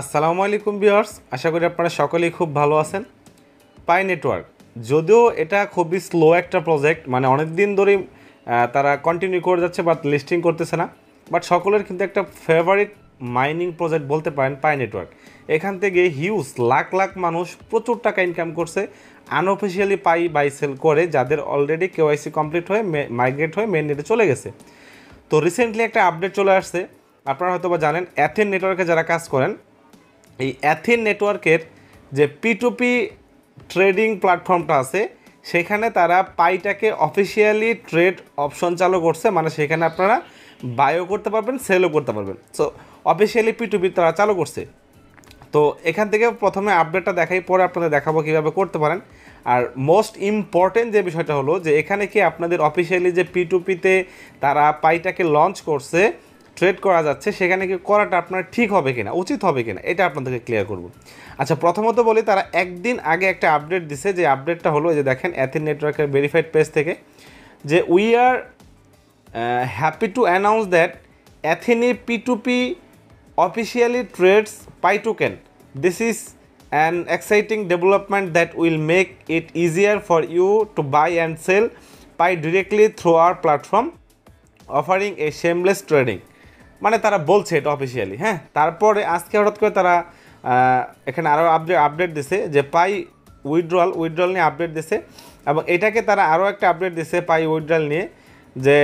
আসসালামু আলাইকুম ভিউয়ার্স, আশা করি আপনারা সকলেই খুব ভালো আছেন। পাই নেটওয়ার্ক যদিও এটা খুবই স্লো একটা প্রজেক্ট, মানে অনেক দিন ধরেই তারা কন্টিনিউ করে যাচ্ছে বাট লিস্টিং করতেছে না। বাট সকলের কিন্তু একটা ফেভারিট মাইনিং প্রজেক্ট বলতে পারেন পাই নেটওয়ার্ক। এখান থেকে হিউজ লাখ লাখ মানুষ প্রচুর টাকা ইনকাম করছে আনঅফিসিয়ালি পাই বাই সেল করে, যাদের অলরেডি কেওয়াইসি কমপ্লিট হয়ে মাইগ্রেট হয়ে মেন নেটে চলে গেছে। তো রিসেন্টলি একটা আপডেট চলে আসছে, আপনারা হয়তো বা জানেন অ্যাথেন নেটওয়ার্কে যারা কাজ করেন, এই অ্যাথেন নেটওয়ার্কের যে পি2পি ট্রেডিং প্ল্যাটফর্মটা আছে সেখানে তারা পাইটাকে অফিসিয়ালি ট্রেড অপশন চালু করছে, মানে সেখানে আপনারা বায়ও করতে পারবেন, সেলও করতে পারবেন। সো অফিসিয়ালি পি2পি তারা চালু করছে। তো এখান থেকে প্রথমে আপডেটটা দেখাই, পরে আপনাদের দেখাবো কীভাবে করতে পারেন। আর মোস্ট ইম্পর্টেন্ট যে বিষয়টা হলো যে এখানে কি আপনাদের অফিসিয়ালি যে পি2পিতে তারা পাইটাকে লঞ্চ করছে, ট্রেড করা যাচ্ছে, সেখানে কি করাটা আপনার ঠিক হবে কিনা, উচিত হবে কিনা, এটা আপনাদেরকে ক্লিয়ার করব। আচ্ছা, প্রথমত বলি তারা একদিন আগে একটা আপডেট দিছে, যে আপডেটটা হলো যে দেখেন অ্যাথেন নেটওয়ার্কের ভেরিফাইড পেজ থেকে, যে we are happy to announce that Athene পি2পি officially trades Pi token. This is an exciting development that will make it easier for you to buy and sell Pi directly through our platform, offering a shameless trading. মানে তারা বলছে এটা officially. হ্যাঁ, তারপরে আজকে হঠাৎ করে তারা এখানে আরও আপডেট দিছে যে পাই উইথড্রল নিয়ে আপডেট দিছে, এবং এটাকে তারা আরও একটা আপডেট দিছে পাই উইথড্রল নিয়ে, যে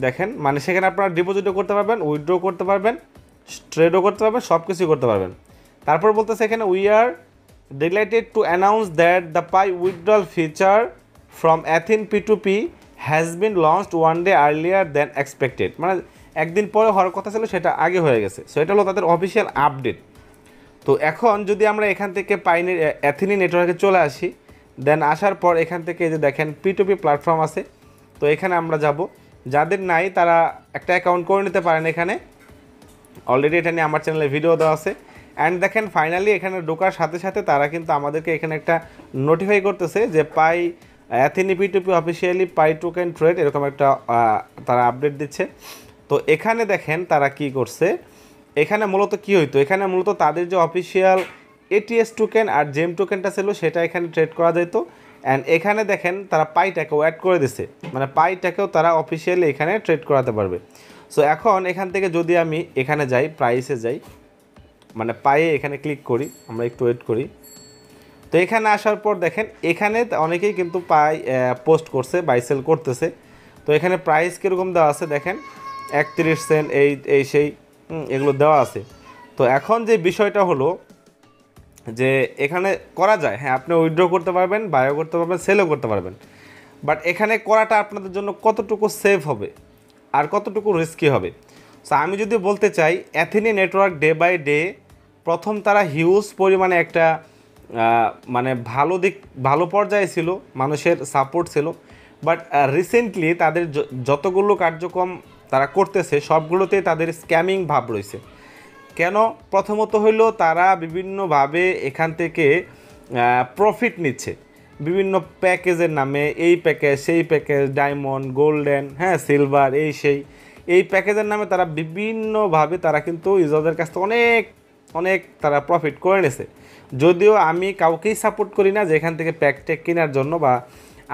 দেখেন মানে সেখানে আপনারা ডিপোজিটও করতে পারবেন, উইথড্র করতে পারবেন, ট্রেডও করতে পারবেন, সব কিছুই করতে পারবেন। তারপর বলতেছে এখানে we are delighted to announce that the Pi withdrawal feature from Athene পি2পি has been launched one day earlier than expected, মানে একদিন পরে হওয়ার কথা ছিল, সেটা আগে হয়ে গেছে। সো এটা হলো তাদের অফিসিয়াল আপডেট। তো এখন যদি আমরা এখান থেকে অ্যাথেনি নেটওয়ার্কে চলে আসি, দেন আসার পর এখান থেকে যে দেখেন পি2পি প্ল্যাটফর্ম আছে, তো এখানে আমরা যাব। যাদের নাই তারা একটা অ্যাকাউন্ট করে নিতে পারেন, এখানে অলরেডি এটা নিয়ে আমার চ্যানেলে ভিডিও দেওয়া আছে। অ্যান্ড দেখেন ফাইনালি এখানে ঢোকার সাথে সাথে তারা কিন্তু আমাদেরকে এখানে একটা নোটিফাই করতেছে যে পাই অ্যাথেনি পি2পি অফিসিয়ালি পাই টোকেন ট্রেড, এরকম একটা তারা আপডেট দিচ্ছে। তো এখানে দেখেন তারা কি করছে, এখানে মূলত কি হইতো, এখানে মূলত তাদের যে অফিসিয়াল এটিএস টোকেন আর জেম টোকেনটা ছিল সেটা এখানে ট্রেড করা যেত। অ্যান্ড এখানে দেখেন তারা পাইটাকেও অ্যাড করে দিছে, মানে পাইটাকেও তারা অফিসিয়ালি এখানে ট্রেড করাতে পারবে। সো এখন এখান থেকে যদি আমি এখানে যাই, প্রাইসে যাই, মানে পায়ে এখানে ক্লিক করি, আমরা একটু ওয়েট করি। তো এখানে আসার পর দেখেন এখানে অনেকেই কিন্তু পাই পোস্ট করছে, বাই সেল করতেছে। তো এখানে প্রাইস কীরকম দেওয়া আছে দেখেন, 31 সেন্ট, এই সেই এগুলো দেওয়া আছে। তো এখন যে বিষয়টা হলো যে এখানে করা যায়, হ্যাঁ আপনি উইথড্র করতে পারবেন, বায়ও করতে পারবেন, সেলও করতে পারবেন। বাট এখানে করাটা আপনাদের জন্য কতটুকু সেফ হবে আর কতটুকু রিস্কি হবে। সো আমি যদি বলতে চাই অ্যাথেনি নেটওয়ার্ক ডে বাই ডে প্রথম তারা হিউজ পরিমাণে একটা মানে ভালো পর্যায়ে ছিল, মানুষের সাপোর্ট ছিল। বাট রিসেন্টলি তাদের যতগুলো কার্যক্রম তারা করতেছে সবগুলোতেই তাদের স্ক্যামিং ভাব রয়েছে। কেন? প্রথমত হইল তারা বিভিন্নভাবে এখান থেকে প্রফিট নিচ্ছে বিভিন্ন প্যাকেজের নামে, এই প্যাকেজ সেই প্যাকেজ, ডায়মন্ড, গোল্ডেন, হ্যাঁ সিলভার, এই প্যাকেজের নামে তারা বিভিন্নভাবে তারা কিন্তু ইউজারদের কাছ থেকে অনেক তারা প্রফিট করে নিছে। যদিও আমি কাউকেই সাপোর্ট করি না যে এখান থেকে প্যাক ট্যাক কেনার জন্য, বা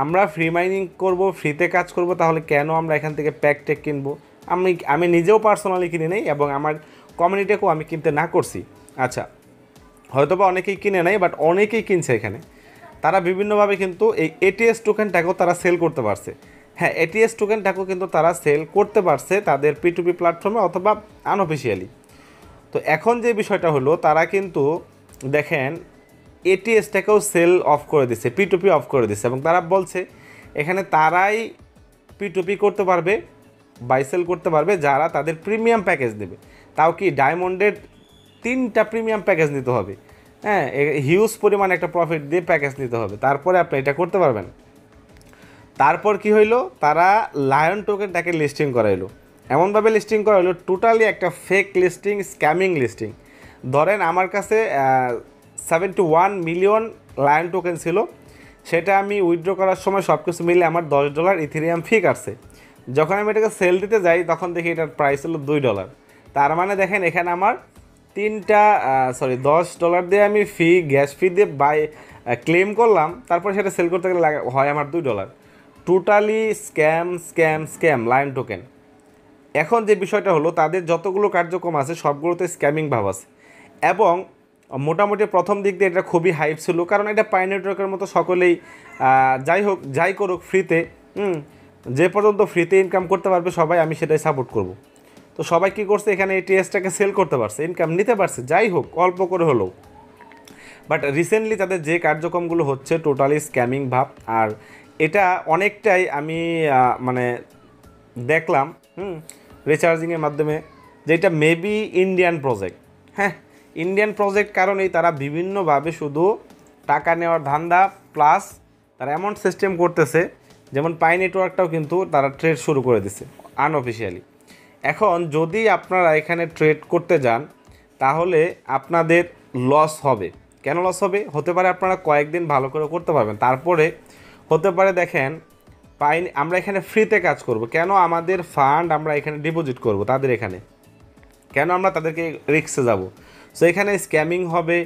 আমরা ফ্রি মাইনিং করব, ফ্রিতে কাজ করব, তাহলে কেন আমরা এখান থেকে প্যাক ট্যাক কিনবো? আমি নিজেও পার্সোনালি কিনে নেই এবং আমার কমিউনিটিকেও আমি কিনতে না করছি। আচ্ছা, হয়তো বা অনেকেই কিনে নেয়, বাট অনেকেই কিনছে এখানে। তারা বিভিন্নভাবে কিন্তু এই এটিএস টোকেনটাকেও তারা সেল করতে পারছে। হ্যাঁ, এটিএস টোকেনটাকেও কিন্তু তারা সেল করতে পারছে তাদের পি2পি প্ল্যাটফর্মে অথবা আনঅফিসিয়ালি। তো এখন যে বিষয়টা হলো তারা কিন্তু দেখেন এটিএসটাকেও সেল অফ করে দিচ্ছে, পি2পি অফ করে দিচ্ছে, এবং তারা বলছে এখানে তারাই পি2পি করতে পারবে, বাই সেল করতে পারবে যারা তাদের প্রিমিয়াম প্যাকেজ দেবে। তাও কি ডায়মন্ডের 3টা প্রিমিয়াম প্যাকেজ নিতে হবে, হ্যাঁ হিউজ পরিমাণে একটা প্রফিট দিয়ে প্যাকেজ নিতে হবে, তারপরে আপনি এটা করতে পারবেন। তারপর কি হইলো, তারা লায়ন টোকেনটাকে লিস্টিং করাইলো, এমনভাবে লিস্টিং করাইলো টোটালি একটা ফেক লিস্টিং, স্ক্যামিং লিস্টিং। ধরেন আমার কাছে 71 মিলিয়ন লায়ন টোকেন ছিল, সেটা আমি উইথড্র করার সময় সব কিছু মিলে আমার $10 ইথেরিয়াম ফি কাটছে। যখন আমি এটাকে সেল দিতে যাই তখন দেখি এটার প্রাইস হলো $2। তার মানে দেখেন এখানে আমার $10 দিয়ে আমি গ্যাস ফি দিয়ে ক্লেম করলাম, তারপরে সেটা সেল করতে গেলে হয় আমার $2। Totally scam scam scam lion token. এখন যে বিষয়টা হলো, তাদের যতগুলো কার্যক্রম আছে সবগুলোতে স্ক্যামিং ভাব আছে, এবং মোটামুটি প্রথম দিক দিয়ে এটা খুবই হাইপ ছিল, কারণ এটা পাই নেটওয়ার্কের মতো সকলেই যাই করুক ফ্রিতে, যে পর্যন্ত ফ্রিতে ইনকাম করতে পারবে সবাই, আমি সেটাই সাপোর্ট করব। তো সবাই কী করছে, এখানে এটিএসটাকে সেল করতে পারছে, ইনকাম নিতে পারছে, যাই হোক অল্প করে হলেও। বাট রিসেন্টলি তাদের যে কার্যক্রমগুলো হচ্ছে টোটালি স্ক্যামিং ভাব। আর এটা অনেকটাই আমি মানে দেখলাম রিচার্জিংয়ের মাধ্যমে, যেটা মেবি ইন্ডিয়ান প্রজেক্ট। হ্যাঁ, ইন্ডিয়ান প্রজেক্ট কারণেই তারা বিভিন্নভাবে শুধু টাকা নেওয়ার ধান্দা, প্লাস তারা এমন সিস্টেম করতেছে, যেমন পাই নেটওয়ার্কটাও কিন্তু তারা ট্রেড শুরু করে দিছে আনঅফিসিয়ালি। এখন যদি আপনারা এখানে ট্রেড করতে যান, তাহলে আপনাদের লস হবে। কেন লস হবে? হতে পারে আপনারা কয়েকদিন ভালো করে করতে পারবেন, তারপরে হতে পারে দেখেন আমরা এখানে ফ্রিতে কাজ করব, কেন আমাদের ফান্ড আমরা এখানে ডিপোজিট করব তাদের এখানে, কেন আমরা তাদেরকে রিস্কে যাব? সো এখানে স্ক্যামিং হবে।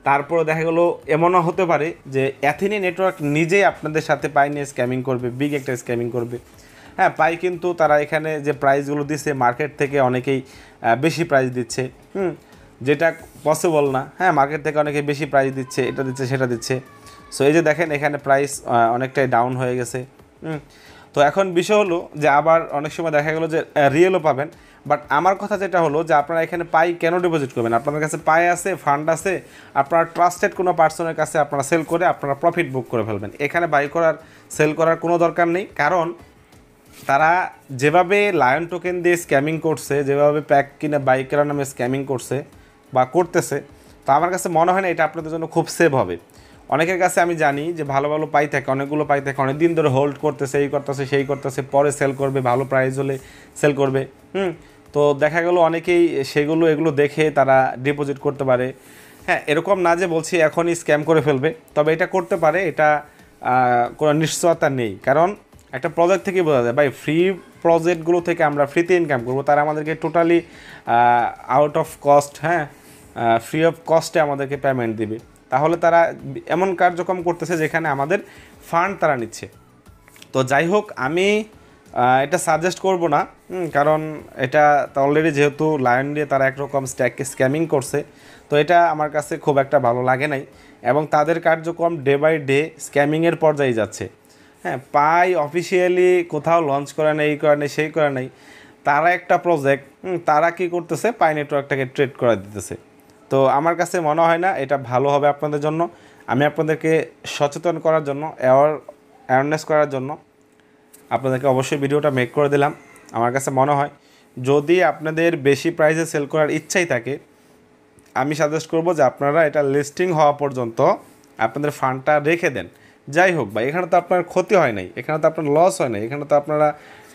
তারপরে দেখা গেলো এমনও হতে পারে যে অ্যাথিনি নেটওয়ার্ক নিজেই আপনাদের সাথে পাই নিয়ে স্ক্যামিং করবে, বিগ একটা স্ক্যামিং করবে। হ্যাঁ, পাই কিন্তু তারা এখানে যে প্রাইসগুলো দিচ্ছে মার্কেট থেকে অনেকেই বেশি প্রাইস দিচ্ছে, যেটা পসিবল না। হ্যাঁ, মার্কেট থেকে অনেকে বেশি প্রাইস দিচ্ছে, এটা দিচ্ছে সেটা দিচ্ছে। সো এই যে দেখেন এখানে প্রাইস অনেকটাই ডাউন হয়ে গেছে। তো এখন বিষয় হলো যে আবার অনেক সময় দেখা গেলো যে রিয়েলও পাবেন। বাট আমার কথা যেটা হলো যে আপনারা এখানে পাই কেন ডিপোজিট করবেন? আপনাদের কাছে পাই আছে, ফান্ড আছে, আপনারা ট্রাস্টেড কোনো পার্সনের কাছে আপনারা সেল করে আপনারা প্রফিট বুক করে ফেলবেন। এখানে বাই করার সেল করার কোনো দরকার নেই, কারণ তারা যেভাবে লায়ন টোকেন দিয়ে স্ক্যামিং করছে, যেভাবে প্যাক কিনে বাই কেনার নামে স্ক্যামিং করছে বা করতেছে, তো আমার কাছে মনে হয় না এটা আপনাদের জন্য খুব সেভ হবে। অনেকের কাছে আমি জানি যে ভালো ভালো পাই থাকে, অনেকগুলো পাই থাকে, অনেক দিন ধরে হোল্ড করতেছে, এই করতেছে সেই করতেছে, পরে সেল করবে, ভালো প্রাইস হলে সেল করবে। তো দেখা গেল অনেকেই এগুলো দেখে তারা ডিপোজিট করতে পারে। হ্যাঁ, এরকম না যে বলছি এখনই স্ক্যাম করে ফেলবে, তবে এটা করতে পারে, এটা কোনো নিশ্চয়তা নেই। কারণ একটা প্রজেক্ট থেকে বোঝা যায়, ভাই ফ্রি প্রজেক্টগুলো থেকে আমরা ফ্রিতে ইনকাম করবো, তারা আমাদেরকে টোটালি আউট অফ কস্ট, হ্যাঁ ফ্রি অফ কস্টে আমাদেরকে পেমেন্ট দিবে। তাহলে তারা এমন কার্যক্রম করতেছে যেখানে আমাদের ফান্ড তারা নিচ্ছে। তো যাই হোক, আমি এটা সাজেস্ট করব না, কারণ এটা অলরেডি যেহেতু লায়ন দিয়ে তারা একরকম স্ক্যামিং করছে, তো এটা আমার কাছে খুব একটা ভালো লাগে নাই, এবং তাদের কার্যক্রম ডে বাই ডে স্ক্যামিংয়ের পর্যায়ে যাচ্ছে। হ্যাঁ, পাই অফিসিয়ালি কোথাও লঞ্চ করে নেই, এই করে নেই, সেই করে নেই, তারা একটা প্রজেক্ট, তারা কি করতেছে, পাই নেটওয়ার্কটাকে ট্রেড করে দিতেছে। তো আমার কাছে মনে হয় না এটা ভালো হবে আপনাদের জন্য। আমি আপনাদেরকে সচেতন করার জন্য, অ্যাওয়ারনেস করার জন্য আপনাদেরকে অবশ্যই ভিডিওটা মেক করে দিলাম। আমার কাছে মনে হয় যদি আপনাদের বেশি প্রাইসে সেল করার ইচ্ছাই থাকে, আমি সাজেস্ট করব যে আপনারা এটা লিস্টিং হওয়া পর্যন্ত আপনাদের ফান্ডটা রেখে দেন। যাই হোক ভাই, এখানে তো আপনার ক্ষতি হয় নাই, এখানে তো আপনার লস হয় নাই, এখানে তো আপনারা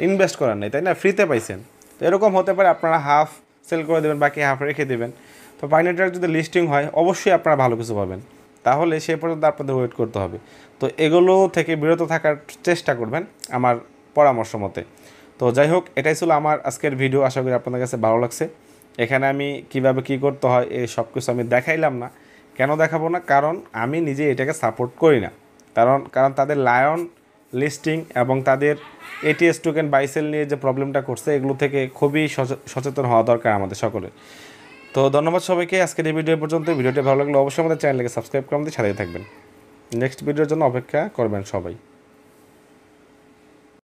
ইনভেস্ট করার নাই, তাই না? ফ্রিতে পাইছেন। তো এরকম হতে পারে আপনারা হাফ সেল করে দেবেন, বাকি হাফ রেখে দেবেন। তো পাই নেটওয়ার্ক যদি লিস্টিং হয়, অবশ্যই আপনারা ভালো কিছু পাবেন, তাহলে সে পর্যন্ত আপনাদের ওয়েট করতে হবে। তো এগুলো থেকে বিরত থাকার চেষ্টা করবেন আমার পরামর্শ মতে। তো যাই হোক, এটাই ছিল আমার আজকের ভিডিও। আশা করি আপনাদের কাছে ভালো লাগছে। এখানে আমি কিভাবে কি করতে হয় এই সব কিছু আমি দেখাইলাম না। কেন দেখাবো না? কারণ আমি নিজে এটাকে সাপোর্ট করি না। কারণ তাদের লায়ন লিস্টিং এবং তাদের এটিএস টোকেন বাইসেল নিয়ে যে প্রবলেমটা করছে, এগুলো থেকে খুবই সচেতন হওয়া দরকার আমাদের সকলের। তো ধন্যবাদ সবাইকে। আজকের এই ভিডিও পর্যন্ত। ভিডিওটি ভালো লাগলে অবশ্যই আমাদের চ্যানেলকে সাবস্ক্রাইব করে আমাদের সাথে থাকবেন। নেক্সট ভিডিওর জন্য অপেক্ষা করবেন সবাই।